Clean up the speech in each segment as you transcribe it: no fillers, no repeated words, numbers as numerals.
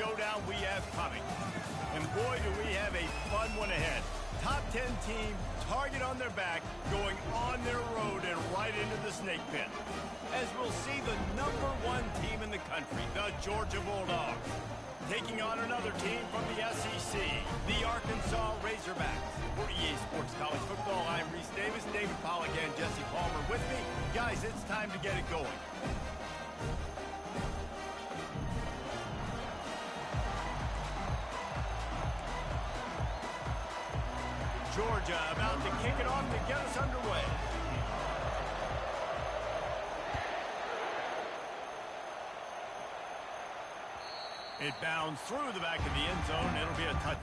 showdown we have coming. And boy, do we have a fun one ahead. Top 10 team, target on their back, going on their road and right into the snake pit. As we'll see the #1 team in the country, the Georgia Bulldogs, taking on another team from the SEC, the Arkansas Razorbacks. For EA Sports College Football, I'm Reese Davis, David Pollack, and Jesse Palmer with me. Guys, it's time to get it going. Georgia about to kick it off to get us underway. It bounds through the back of the end zone. It'll be a touch.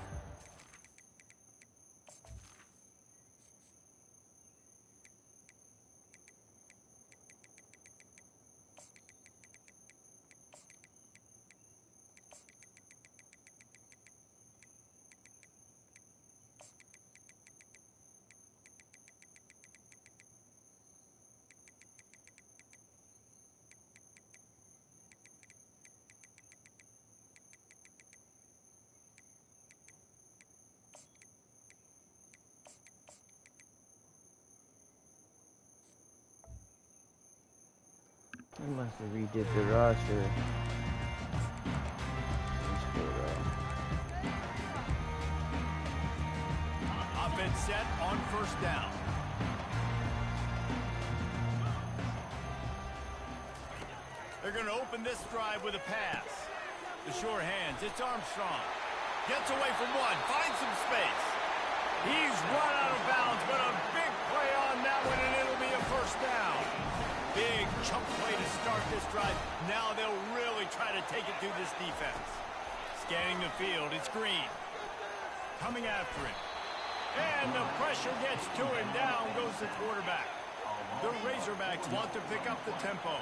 I must have redid the roster. Offense set on first down. They're going to open this drive with a pass. The sure hands, it's Armstrong. Gets away from one, finds some space. He's run out of bounds, but a big play on that one, and it'll be a first down. Big chunk play to start this drive. Now they'll really try to take it to this defense. Scanning the field, it's Green. Coming after it. And the pressure gets to him. Down goes the quarterback. The Razorbacks want to pick up the tempo.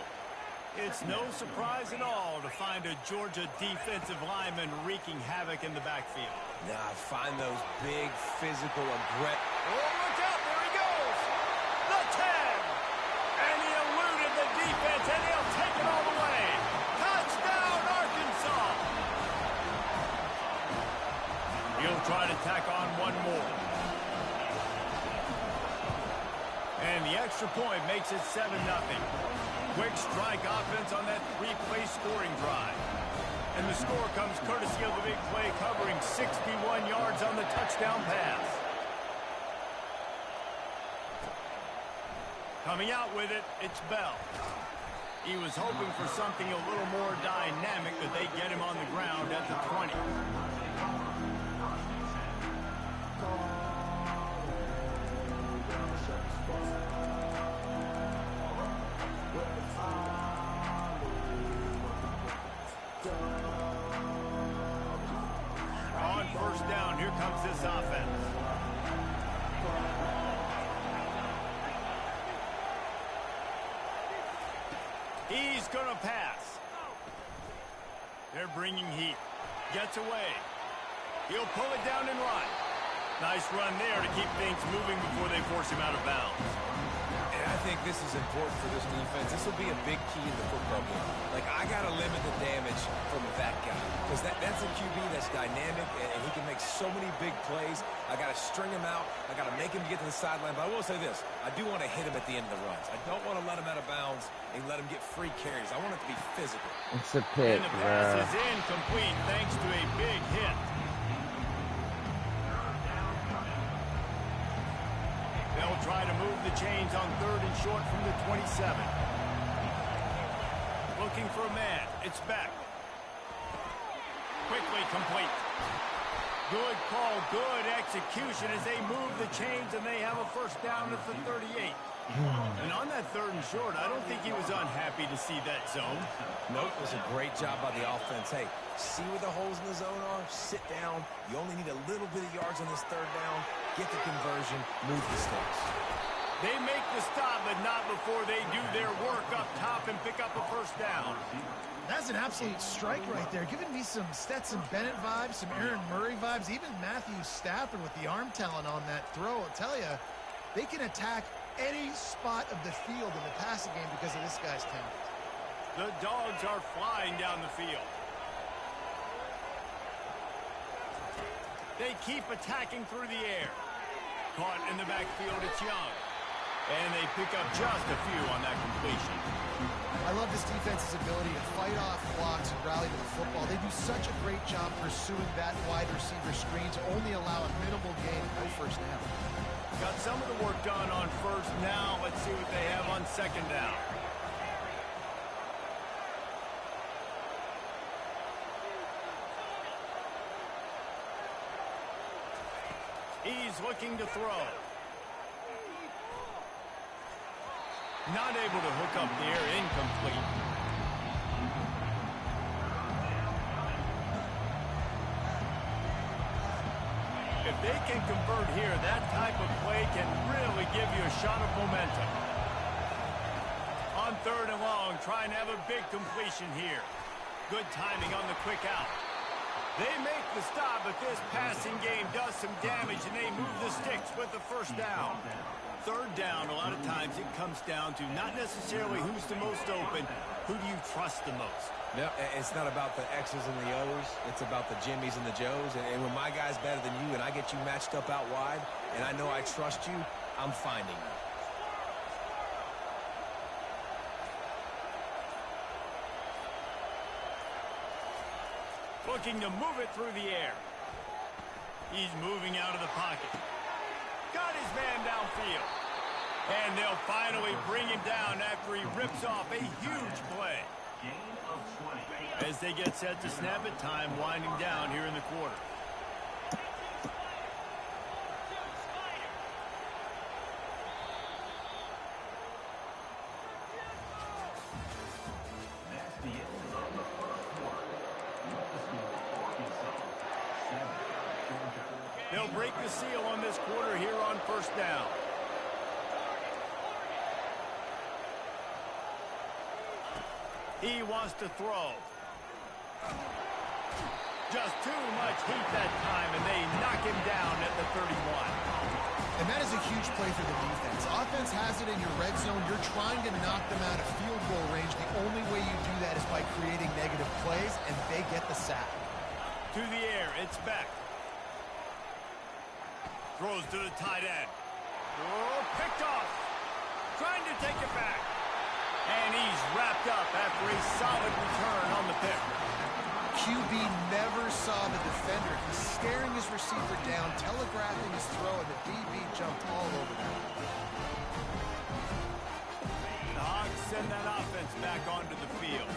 It's no surprise at all to find a Georgia defensive lineman wreaking havoc in the backfield. Nah, find those big, physical, aggressive... Oh, look out! There he goes! The 10! And he eluded the defense, and he'll take it all the way. Touchdown, Arkansas! He'll try to tack on one more. And the extra point makes it 7-0. Quick strike offense on that three-play scoring drive. And the score comes courtesy of the big play covering 61 yards on the touchdown pass. Coming out with it, it's Bell. He was hoping for something a little more dynamic, but they get him on the ground at the 20. On first down, here comes this offense. He's going to pass. They're bringing heat. Gets away. He'll pull it down and run. Nice run there to keep things moving before they force him out of bounds. And I think this is important for this defense. This will be a big key in the football game. Like, I got to limit the damage from that guy. Because that's a QB that's dynamic, and he can make so many big plays. I got to string him out. I got to make him get to the sideline. But I will say this. I do want to hit him at the end of the runs. I don't want to let him out of bounds and let him get free carries. I want it to be physical. It's a pick, and the pass is incomplete thanks to a big hit. They'll try to move the chains on 3rd and short from the 27. Looking for a man. It's Beck. Quickly complete. Good call, good execution as they move the chains, and they have a first down at the 38. And on that 3rd and short, I don't think he was unhappy to see that zone. Nope, it was a great job by the offense. Hey, see where the holes in the zone are? Sit down. You only need a little bit of yards on this 3rd down. Get the conversion, move the sticks. They make the stop, but not before they do their work up top and pick up a first down. That's an absolute strike right there. Giving me some Stetson Bennett vibes, some Aaron Murray vibes, even Matthew Stafford with the arm talent on that throw. I'll tell you, they can attack any spot of the field in the passing game because of this guy's talent. The Dogs are flying down the field. They keep attacking through the air. Caught in the backfield, it's Young. And they pick up just a few on that completion. I love this defense's ability to fight off blocks and rally to the football. They do such a great job pursuing that wide receiver screen to only allow a minimal gain, no first down. Got some of the work done on first. Now let's see what they have on second down. He's looking to throw. Not able to hook up there, incomplete. If they can convert here, that type of play can really give you a shot of momentum. On third and long, trying to have a big completion here. Good timing on the quick out. They make the stop, but this passing game does some damage, and they move the sticks with the first down. Third down, a lot of times it comes down to not necessarily who's the most open, who do you trust the most? No, it's not about the X's and the O's. It's about the Jimmies and the Joes. And when my guy's better than you and I get you matched up out wide, and I know I trust you, I'm finding you. Looking to move it through the air. He's moving out of the pocket. Got his man downfield. And they'll finally bring him down after he rips off a huge play. As they get set to snap it, time winding down here in the quarter. They'll break the seal on this quarter here on first down. He wants to throw. Just too much heat that time, and they knock him down at the 31. And that is a huge play for the defense. Offense has it in your red zone. You're trying to knock them out of field goal range. The only way you do that is by creating negative plays, and they get the sack. To the air, it's Beck. Throws to the tight end. Oh, picked off. Trying to take it back. And he's wrapped up after a solid return on the pick. QB never saw the defender. He's staring his receiver down, telegraphing his throw, and the DB jumped all over that. The Hawks send that offense back onto the field.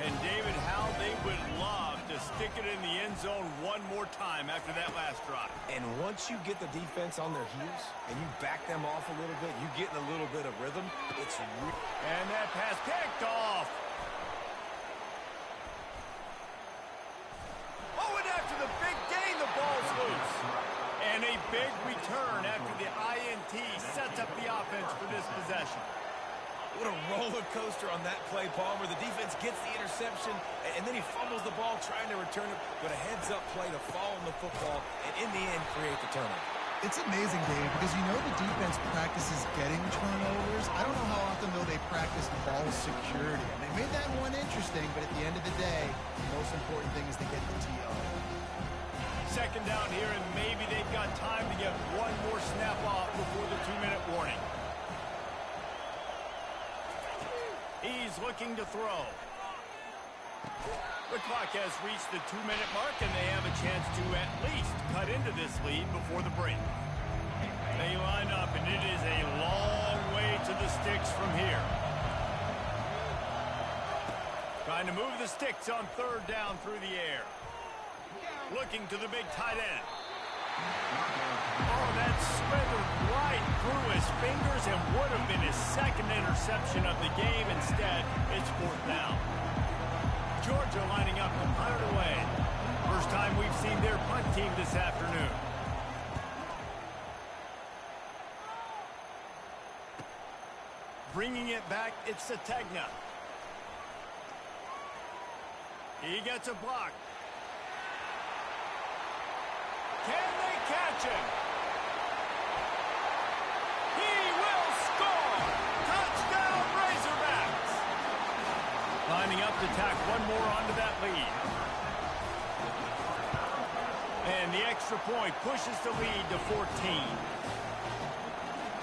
And David, how they would love to stick it in the end zone one more time after that last drive. And once you get the defense on their heels and you back them off a little bit, you get in a little bit of rhythm, it's and that pass picked off. Oh, and after the big gain, the ball's loose. And a big return after the INT sets up the offense for this possession. What a roller coaster on that play, Palmer. The defense gets the interception, and then he fumbles the ball trying to return it, but a heads-up play to fall on the football, and in the end, create the turnover. It's amazing, Dave, because you know the defense practices getting turnovers. I don't know how often, though, they practice ball security. And they made that one interesting, but at the end of the day, the most important thing is to get the TO. Second down here, and maybe they've got time to get one more snap off before the 2-minute warning. He's looking to throw. The clock has reached the 2-minute mark, and they have a chance to at least cut into this lead before the break. They line up, and it is a long way to the sticks from here. Trying to move the sticks on third down through the air. Looking to the big tight end. Oh, that slithered right through his fingers and would have been his second interception of the game. Instead, it's fourth down. Georgia lining up to punt it away. First time we've seen their punt team this afternoon. Bringing it back, it's Sategna. He gets a block. Can they catch him? He will score! Touchdown, Razorbacks! Lining up to tack one more onto that lead. And And the extra point pushes the lead to 14.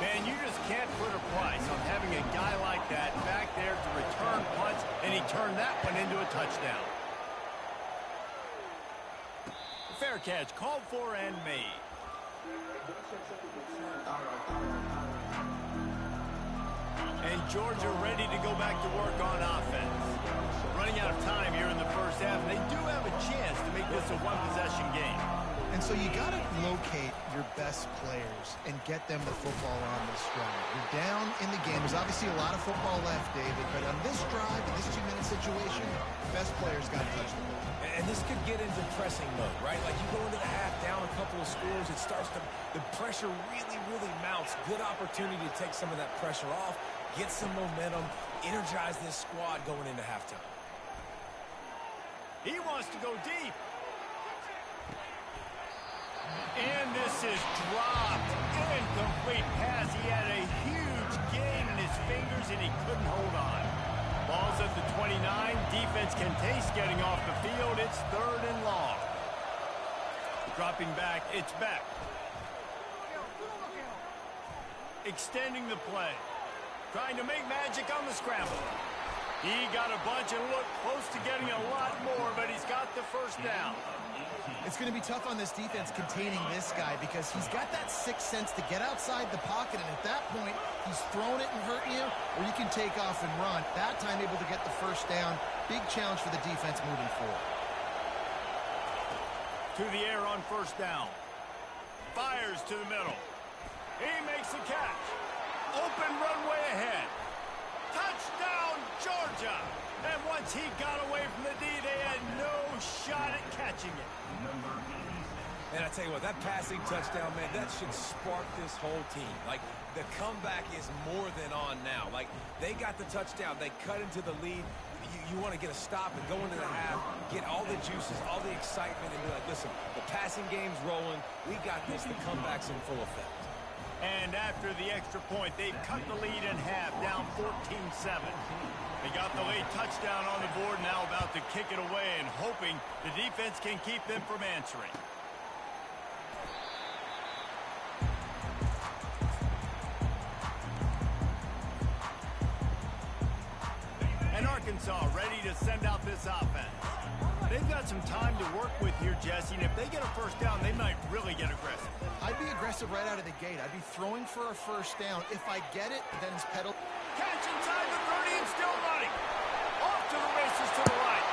Man, you just can't put a price on having a guy like that back there to return punts, and he turned that one into a touchdown. Fair catch, called for and made. And Georgia ready to go back to work on offense. Running out of time here in the first half, and they do have a chance to make this a one-possession game. And so you got to locate your best players and get them the football on this drive. You're down in the game. There's obviously a lot of football left, David, but on this drive, in this 2-minute situation, best players got to touch the ball. And this could get into pressing mode, right? Like you go into the half down a couple of scores, it starts to, the pressure really, really mounts. Good opportunity to take some of that pressure off, get some momentum, energize this squad going into halftime. He wants to go deep. And this is dropped. Incomplete pass. He had a huge gain in his fingers, and he couldn't hold on. Ball's at the 29. Defense can taste getting off the field. It's 3rd and long. Dropping back, it's back. Extending the play. Trying to make magic on the scramble. He got a bunch and looked close to getting a lot more, but he's got the first down. It's going to be tough on this defense containing this guy because he's got that sixth sense to get outside the pocket, and at that point, he's throwing it and hurting you, or you can take off and run. That time able to get the first down. Big challenge for the defense moving forward. To the air on first down. Fires to the middle. He makes the catch. Open runway ahead. Touchdown, Georgia! And once he got away from the D, they had no shot at catching it. And I tell you what, that passing touchdown, man, that should spark this whole team. Like, the comeback is more than on now. Like, they got the touchdown. They cut into the lead. You want to get a stop and go into the half, get all the juices, all the excitement, and be like, listen, the passing game's rolling. We got this. The comeback's in full effect. And after the extra point, they've cut the lead in half, down 14-7. They got the late touchdown on the board, now about to kick it away and hoping the defense can keep them from answering. And Arkansas ready to send out this offense. They've got some time to work with here, Jesse, and if they get a first down, they might really get aggressive. I'd be aggressive right out of the gate. I'd be throwing for a first down. If I get it, then it's pedal. Catch inside the 30 and still running. Off to the races to the right.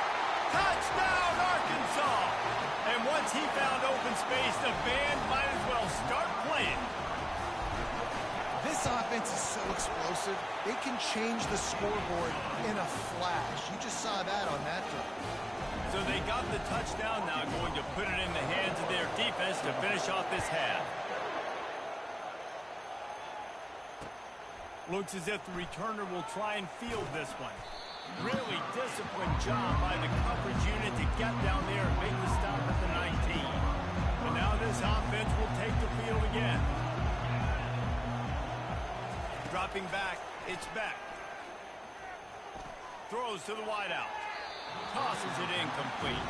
Touchdown, Arkansas! And once he found open space, the band might as well start playing. This offense is so explosive. They can change the scoreboard in a flash. You just saw that on that drive. So they got the touchdown, now going to put it in the hands of their defense to finish off this half. Looks as if the returner will try and field this one. Really disciplined job by the coverage unit to get down there and make the stop at the 19. But now this offense will take the field again. Dropping back, it's back. Throws to the wideout. Tosses it incomplete.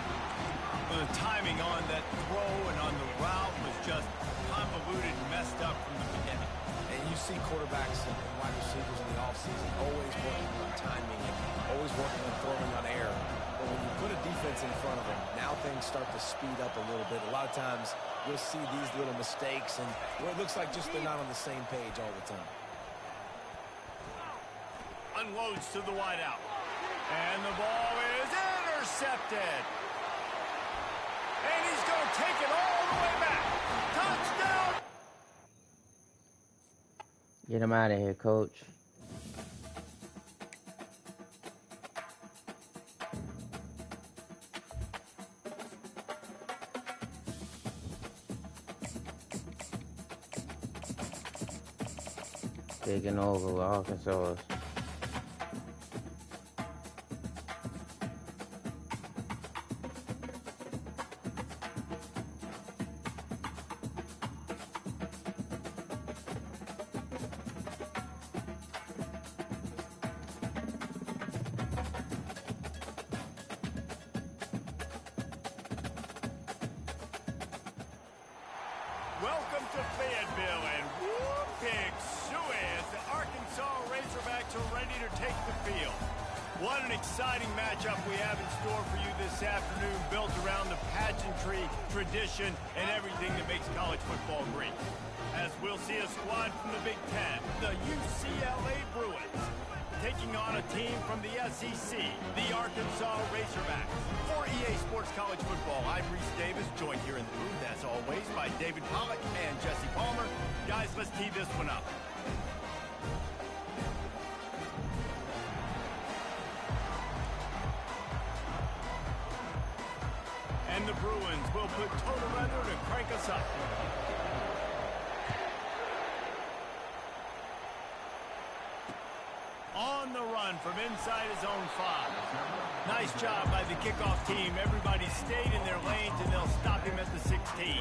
Well, the timing on that throw and on the route was just convoluted and messed up from the beginning. And you see quarterbacks and wide receivers in the offseason always working on timing and always working on throwing on air. But when you put a defense in front of them, now things start to speed up a little bit. A lot of times you'll see these little mistakes and where it looks like just they're not on the same page all the time. Unloads to the wideout. And the ball is intercepted. And he's going to take it all the way back. Touchdown! Get him out of here, coach. Taking over Arkansas. Welcome to Fayetteville, and whoop, big suey as the Arkansas Razorbacks are ready to take the field. What an exciting matchup we have in store for you this afternoon, built around the pageantry, tradition, and everything that makes college football great. As we'll see a squad from the Big Ten, the UCLA Bruins, taking on a team from the SEC, the Arkansas Razorbacks. For EA Sports College Football, I'm Reese Davis, joined here in the booth, as always, by David Pollack and Jesse Palmer. Guys, let's tee this one up. And the Bruins will put total weather to crank us up. On the run from inside his own 5. Nice job by the kickoff team. Everybody stayed in their lanes, and they'll stop him at the 16.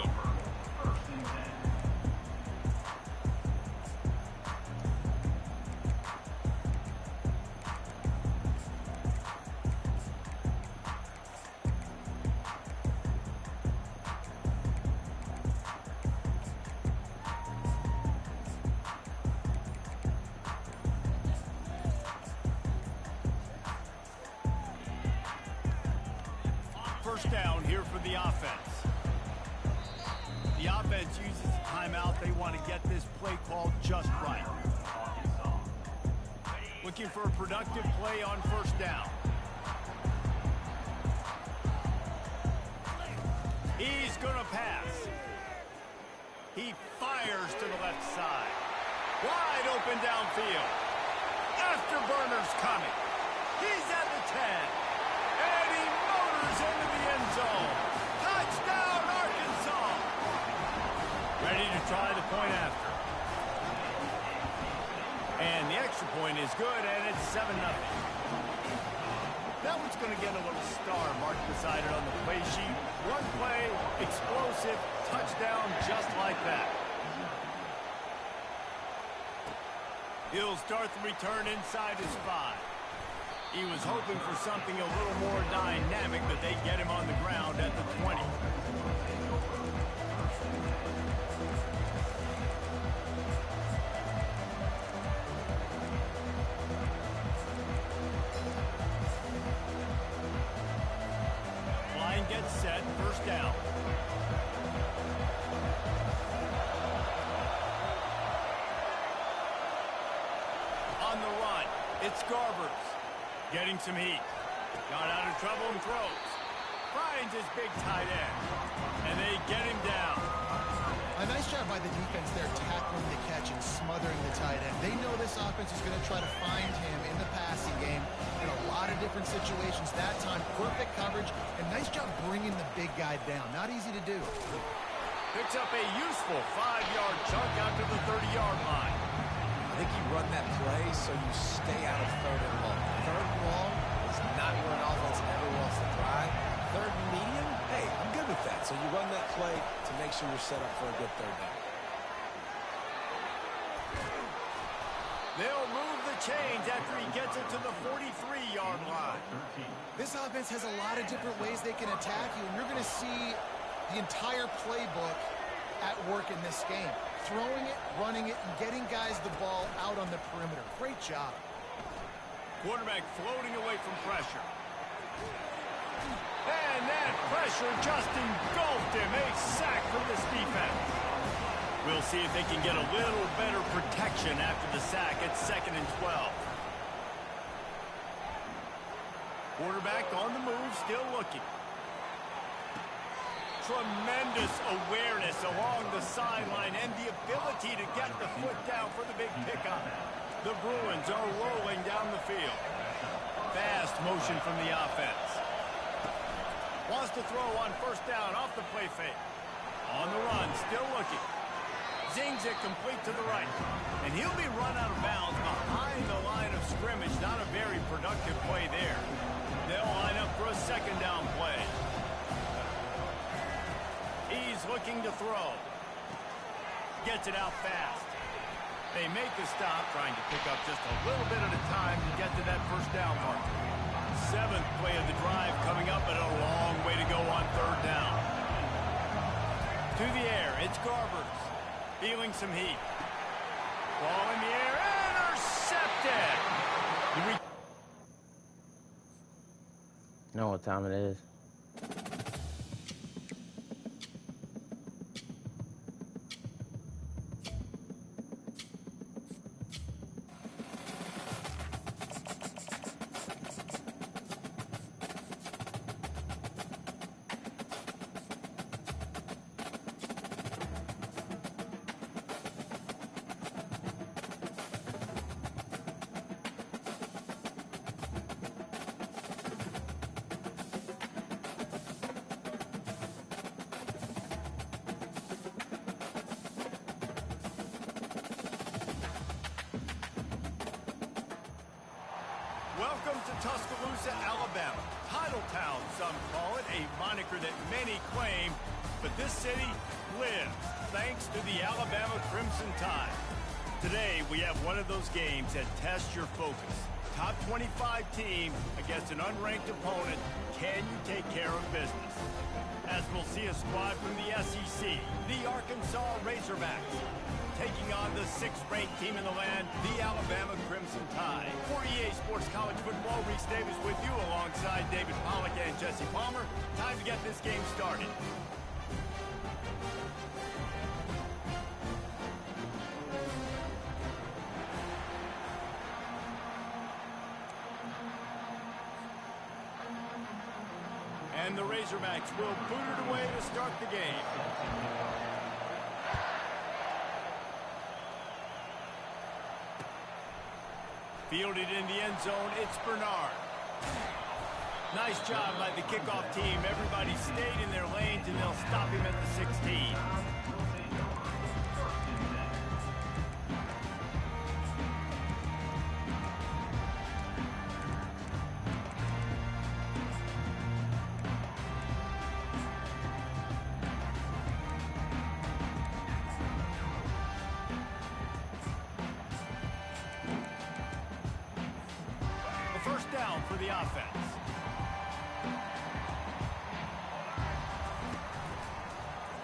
First down here for the offense. The offense uses a timeout. They want to get this play called just right. Looking for a productive play on first down. He's going to pass. He fires to the left side. Wide open downfield. Afterburner's coming. He's at the 10. And he motors into the end zone. Touchdown, Arkansas. Ready to try the point after. And the extra point is good, and it's 7-0. That one's going to get a little star marked beside it on the play sheet. One play, explosive, touchdown just like that. He'll start the return inside his 5. He was hoping for something a little more dynamic, but they get him on the ground at the 20. Line gets set, first down. On the run, it's Garbers. Getting some heat. Got out of trouble and throws. Finds his big tight end. And they get him down. A nice job by the defense there, tackling the catch and smothering the tight end. They know this offense is going to try to find him in the passing game in a lot of different situations. That time, perfect coverage, and nice job bringing the big guy down. Not easy to do. Picks up a useful 5-yard chunk out to the 30-yard line. I think you run that play so you stay out of third and long. Third and long is not where an offense ever wants to thrive. Third and medium, hey, I'm good with that. So you run that play to make sure you're set up for a good third down. They'll move the chains after he gets it to the 43-yard line. This offense has a lot of different ways they can attack you, and you're going to see the entire playbook at work in this game. Throwing it, running it, and getting guys the ball out on the perimeter. Great job. Quarterback floating away from pressure. And that pressure just engulfed him. A sack from this defense. We'll see if they can get a little better protection after the sack at 2nd and 12. Quarterback on the move, still looking. Tremendous awareness along the sideline and the ability to get the foot down for the big pickup. The Bruins are rolling down the field. Fast motion from the offense. Wants to throw on first down off the play fake. On the run, still looking. Zings it complete to the right. And he'll be run out of bounds behind the line of scrimmage. Not a very productive play there. They'll line up for a second down play. He's looking to throw. Gets it out fast. They make the stop, trying to pick up just a little bit at a time to get to that first down mark. 7th play of the drive coming up, and a long way to go on third down. To the air, It's Garbers. Feeling some heat. Ball in the air. Intercepted. You know what time it is? Welcome to Tuscaloosa, Alabama. Title Town, some call it, a moniker that many claim, but this city lives thanks to the Alabama Crimson Tide. Today, we have one of those games that tests your focus. Top 25 team against an unranked opponent. Can you take care of business? As we'll see a squad from the SEC, the Arkansas Razorbacks, taking on the 6th-ranked team in the land, the Alabama Crimson Tide. For EA Sports College Football, Reese Davis with you alongside David Pollack and Jesse Palmer. Time to get this game started. And the Razorbacks will boot it away to start the game. Fielded in the end zone, it's Bernard. Nice job by the kickoff team. Everybody stayed in their lanes, and they'll stop him at the 16. First down for the offense.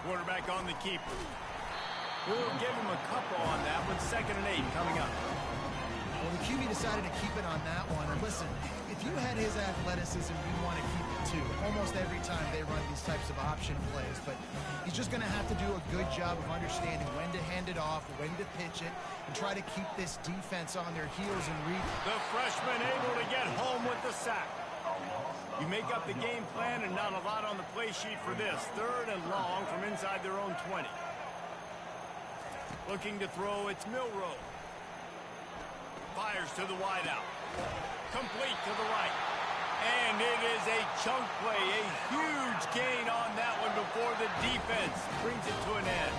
Quarterback on the keeper. We'll give him a couple on that one. 2nd and 8 coming up. Well, the QB decided to keep it on that one. And listen, if you had his athleticism, you'd want to keep it too. Almost every time they run these types of option plays. But he's just going to have to do a good job of understanding when to hand it off, when to pitch it, and try to keep this defense on their heels and read. The freshman able to get home with the sack. You make up the game plan, and not a lot on the play sheet for this. 3rd and long from inside their own 20. Looking to throw, it's Milroe. Fires to the wideout. Complete to the right. And it is a chunk play, a huge gain on that one before the defense brings it to an end.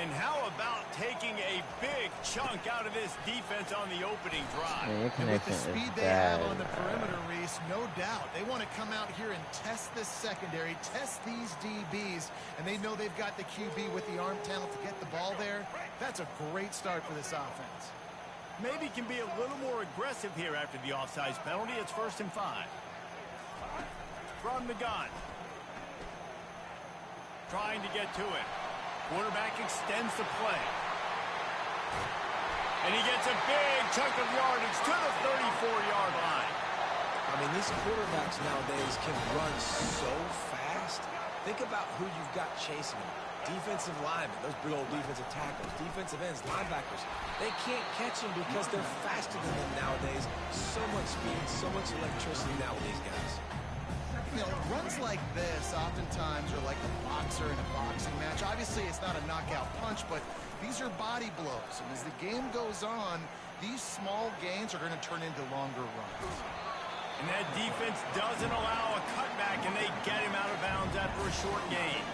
And how about taking a big chunk out of this defense on the opening drive? Yeah, And with the speed they have on the perimeter, Reese, no doubt. They want to come out here and test this secondary, test these DBs, and they know they've got the QB with the arm talent to get the ball there. That's a great start for this offense. Maybe can be a little more aggressive here after the offsides penalty. It's 1st and 5. From the gun. Trying to get to it. Quarterback extends the play. And he gets a big chunk of yardage to the 34-yard line. I mean, these quarterbacks nowadays can run so fast. Think about who you've got chasing them. Defensive linemen, those big old defensive tackles, defensive ends, linebackers. They can't catch them because they're faster than them nowadays. So much speed, so much electricity now with these guys. You know, runs like this oftentimes are like a boxer in a boxing match. Obviously, it's not a knockout punch, but these are body blows. And as the game goes on, these small gains are going to turn into longer runs. And that defense doesn't allow a cutback, and they get him out of bounds after a short gain.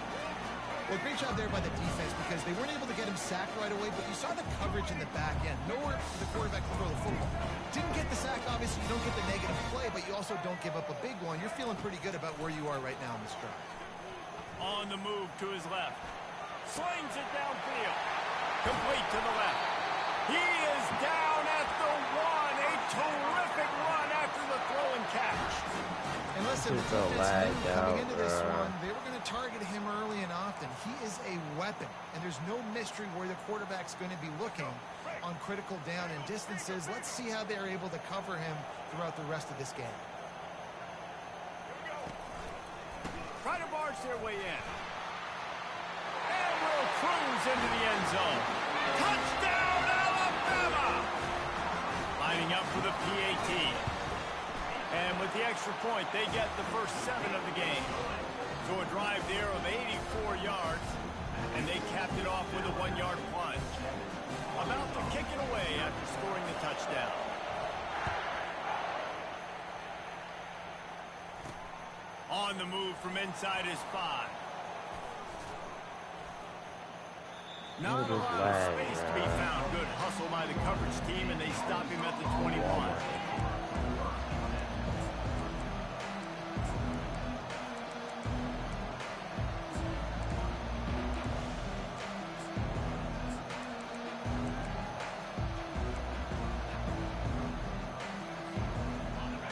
Well, great job there by the defense because they weren't able to get him sacked right away, but you saw the coverage in the back end. Nowhere for the quarterback to throw the football. Didn't get the sack, obviously. You don't get the negative play, but you also don't give up a big one. You're feeling pretty good about where you are right now in this drive. On the move to his left. Slings it downfield. Complete to the left. He is down at the 1. A terrific run after the throw and catch. And listen, the defense knew coming into this one, they were going to target him early and often. he is a weapon, and there's no mystery where the quarterback's going to be looking on critical down and distances. Let's see how they're able to cover him throughout the rest of this game. Try to barge their way in. And will cruise into the end zone. Touchdown, Alabama! Lining up for the PAT. And with the extra point, they get the first 7 of the game. So a drive there of 84 yards, and they capped it off with a 1-yard plunge. About to kick it away after scoring the touchdown. On the move from inside his 5. Not a lot of space to be found. Good hustle by the coverage team, and they stop him at the 21.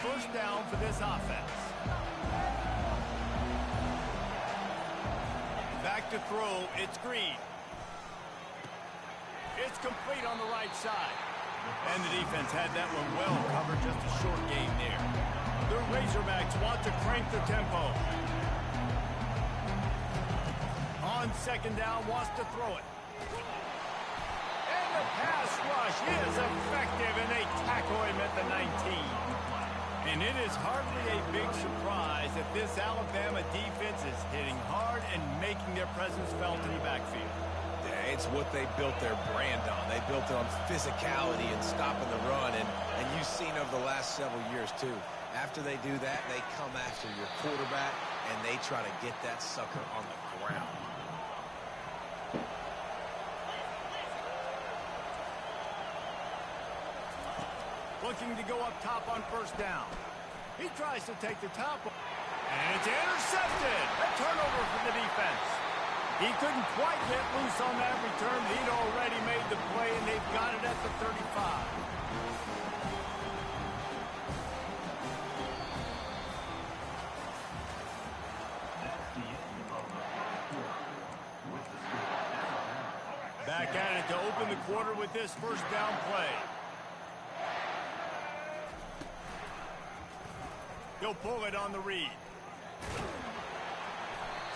First down for this offense. Back to throw, it's Green. It's complete on the right side. And the defense had that one well covered, just a short game there. The Razorbacks want to crank the tempo. On second down, wants to throw it. And the pass rush is effective, and they tackle him at the 19. And it is hardly a big surprise that this Alabama defense is hitting hard and making their presence felt in the backfield. Yeah, it's what they built their brand on. They built it on physicality and stopping the run, and you've seen over the last several years, too. After they do that, they come after your quarterback, and they try to get that sucker on the ground. Looking to go up top on first down. He tries to take the top, and it's intercepted. A turnover for the defense. He couldn't quite get loose on that return. He'd already made the play, and they've got it at the 35. Back at it to open the quarter with this first down play. He'll pull it on the read.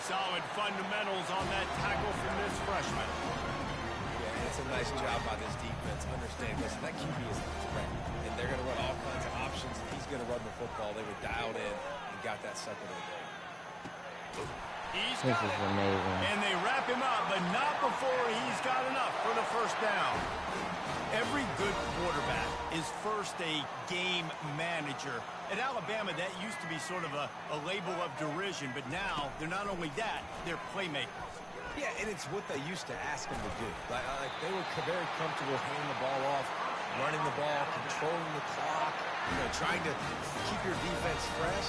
Solid fundamentals on that tackle from this freshman. Yeah, it's a nice job by this defense. Understand, listen, that QB is a threat, and they're going to run all kinds of options. If he's going to run the football, they were dialed in and got that second of the game. This is amazing. And they wrap him up, but not before he's got enough for the first down. Every good quarterback is first a game manager. At Alabama, that used to be sort of a label of derision, but now they're not only that, they're playmakers. Yeah, and it's what they used to ask them to do. Like they were very comfortable handing the ball off, running the ball, controlling the clock, trying to keep your defense fresh.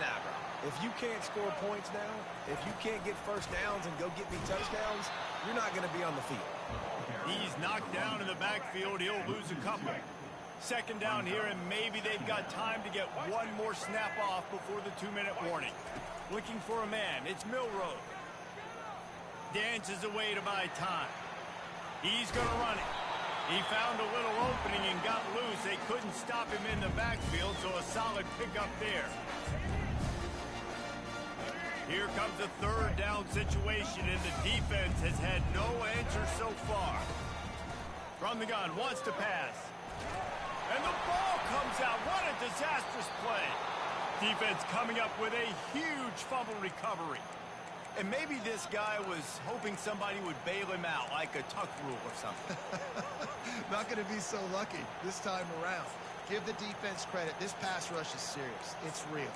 Nah, bro. If you can't score points now, if you can't get first downs and go get me touchdowns, you're not going to be on the field. He's knocked down in the backfield. He'll lose a couple. Second down here, and maybe they've got time to get one more snap off before the 2-minute warning. Looking for a man. It's Milroe. Dances away to buy time. He's going to run it. He found a little opening and got loose. They couldn't stop him in the backfield, so a solid pickup there. Here comes a third down situation, and the defense has had no answer so far. From the gun, wants to pass. And the ball comes out. What a disastrous play. Defense coming up with a huge fumble recovery. And maybe this guy was hoping somebody would bail him out, like a tuck rule or something. Not going to be so lucky this time around. Give the defense credit. This pass rush is serious. It's real.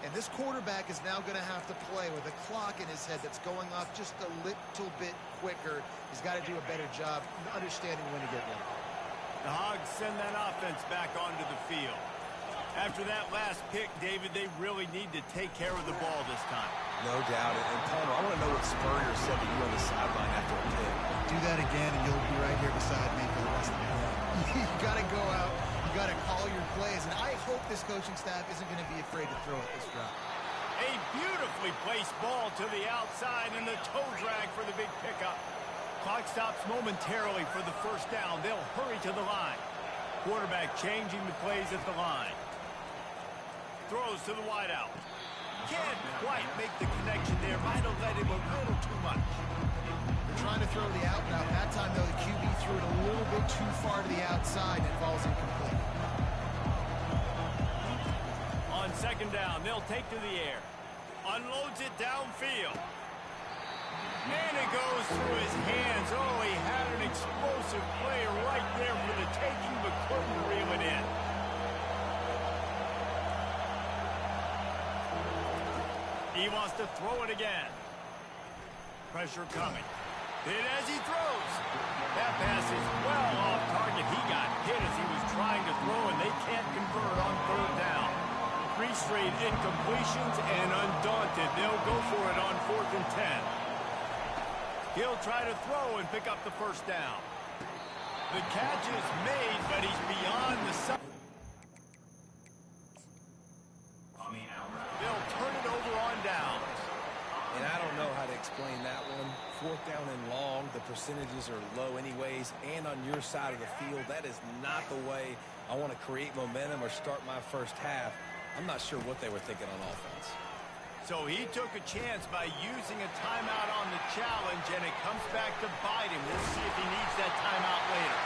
And this quarterback is now going to have to play with a clock in his head that's going off just a little bit quicker. He's got to do a better job understanding when to get ready. The Hogs send that offense back onto the field. After that last pick, David, they really need to take care of the ball this time. No doubt. And Palmer, I want to know what Spurrier said to you on the sideline after a pick. Do that again, and you'll be right here beside me for the rest of the game. You got to go out. You got to call your plays. And I hope this coaching staff isn't going to be afraid to throw at this drive. A beautifully placed ball to the outside and the toe drag for the big pickup. Clock stops momentarily for the first down. They'll hurry to the line. Quarterback changing the plays at the line. Throws to the wideout. Can't quite make the connection there. Might have led him a little too much. They're trying to throw the out route. That time, though, the QB threw it a little bit too far to the outside and it falls incomplete. On second down, they'll take to the air. Unloads it downfield. And it goes through his hands. Oh, he had an explosive play right there for the taking, but couldn't reel it in. He wants to throw it again. Pressure coming. Hit as he throws. That pass is well off target. He got hit as he was trying to throw, and they can't convert on third down. 3 straight incompletions, and undaunted, they'll go for it on 4th and 10. He'll try to throw and pick up the first down. The catch is made, but he's beyond the sun. They'll turn it over on downs. And I don't know how to explain that one. 4th down and long, the percentages are low anyways, and on your side of the field, that is not the way I want to create momentum or start my first half. I'm not sure what they were thinking on offense. So he took a chance by using a timeout on the challenge, and it comes back to bite him. We'll see if he needs that timeout later.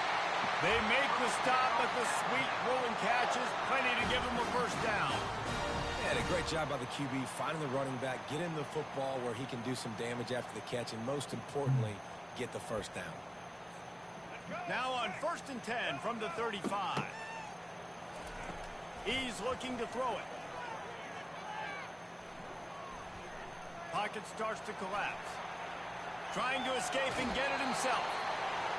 They make the stop, but the sweet rolling catch is plenty to give him a first down. Yeah, a great job by the QB, finding the running back, get him the football where he can do some damage after the catch, and most importantly, get the first down. Now on 1st and 10 from the 35. He's looking to throw it. Pocket starts to collapse. Trying to escape and get it himself.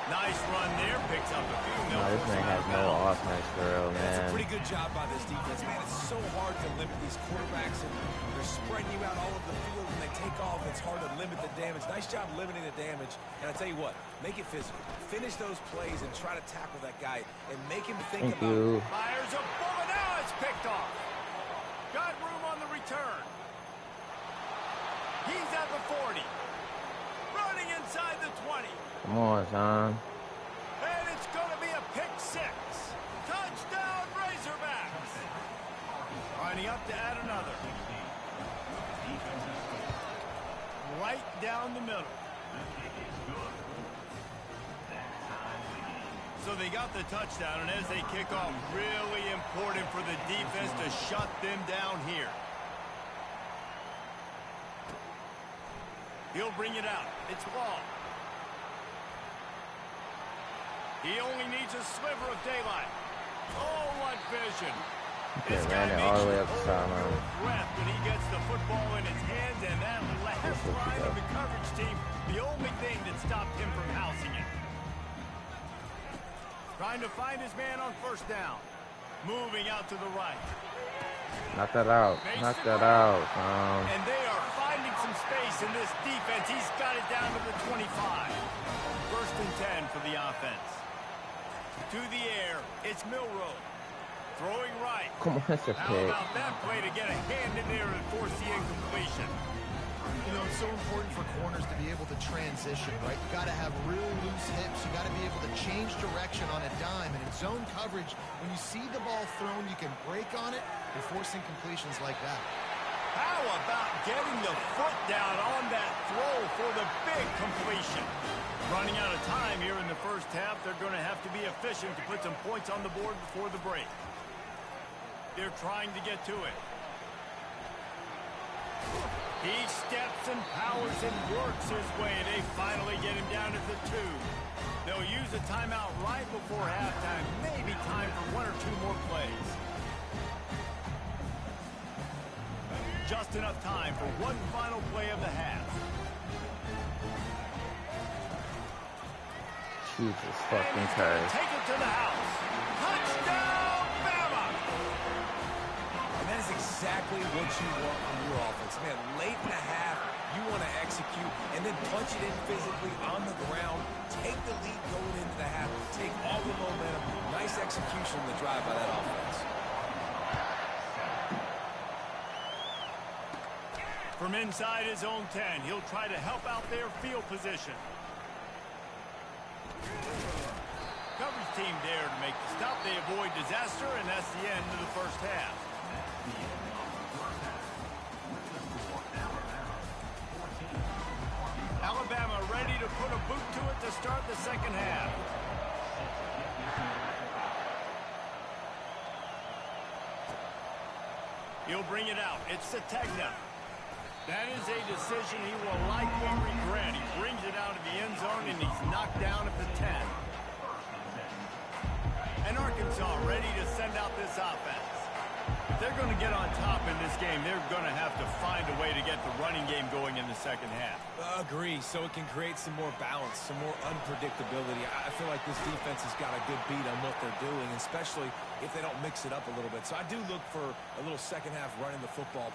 Nice run there. Picks up a few. No, this man has no offense for real, man. That's a pretty good job by this defense. Man, it's so hard to limit these quarterbacks, and they're spreading you out all over the field. When they take off, it's hard to limit the damage. Nice job limiting the damage. And I tell you what, make it physical. Finish those plays and try to tackle that guy and make him think Thank about you. Fires a bullet. Now it's picked off. Got room on the return. He's at the 40. Running inside the 20. Come on, son. And it's going to be a pick 6. Touchdown, Razorbacks. Lining up to add another. Right down the middle. So they got the touchdown, and as they kick off, really important for the defense to shut them down here. He'll bring it out. It's long. He only needs a sliver of daylight. Oh, what vision. Okay, ran it all the way up the sideline. Breath when he gets the football in his hands, and that last line of the coverage team, the only thing that stopped him from housing it. Trying to find his man on 1st down. Moving out to the right. Knock that out. Knock that out. And they are finding some space in this defense. He's got it down to the 25. 1st and 10 for the offense. To the air, it's Milroe. Throwing right. Come on, that's a How pick. about that play to get a hand in there and force the incompletion? You know, it's so important for corners to be able to transition, right? You got to have real loose hips. You got to be able to change direction on a dime. And in zone coverage, when you see the ball thrown, you can break on it and force incompletions like that. How about getting the foot down on that throw for the big completion? Running out of time here in the first half. They're going to have to be efficient to put some points on the board before the break. They're trying to get to it. He steps and powers and works his way. They finally get him down at the 2. They'll use a timeout right before halftime. Maybe time for 1 or 2 more plays. Just enough time for one final play of the half. Jesus fucking Christ. Take it to the house. Touchdown, Bama! And that is exactly what you want from your offense. Man, late in the half, you want to execute and then punch it in physically on the ground. Take the lead going into the half. Take all the momentum. Nice execution on the drive by that offense. From inside his own 10, he'll try to help out their field position. Coverage team there to make the stop. They avoid disaster, and that's the end of the first half. Alabama ready to put a boot to it to start the second half. He'll bring it out. It's Sategna. That is a decision he will likely regret. He brings it out of the end zone, and he's knocked down at the 10. And Arkansas ready to send out this offense. If they're going to get on top in this game, they're going to have to find a way to get the running game going in the second half. Agree, so it can create some more balance, some more unpredictability. I feel like this defense has got a good beat on what they're doing, especially if they don't mix it up a little bit. So I do look for a little second half running the football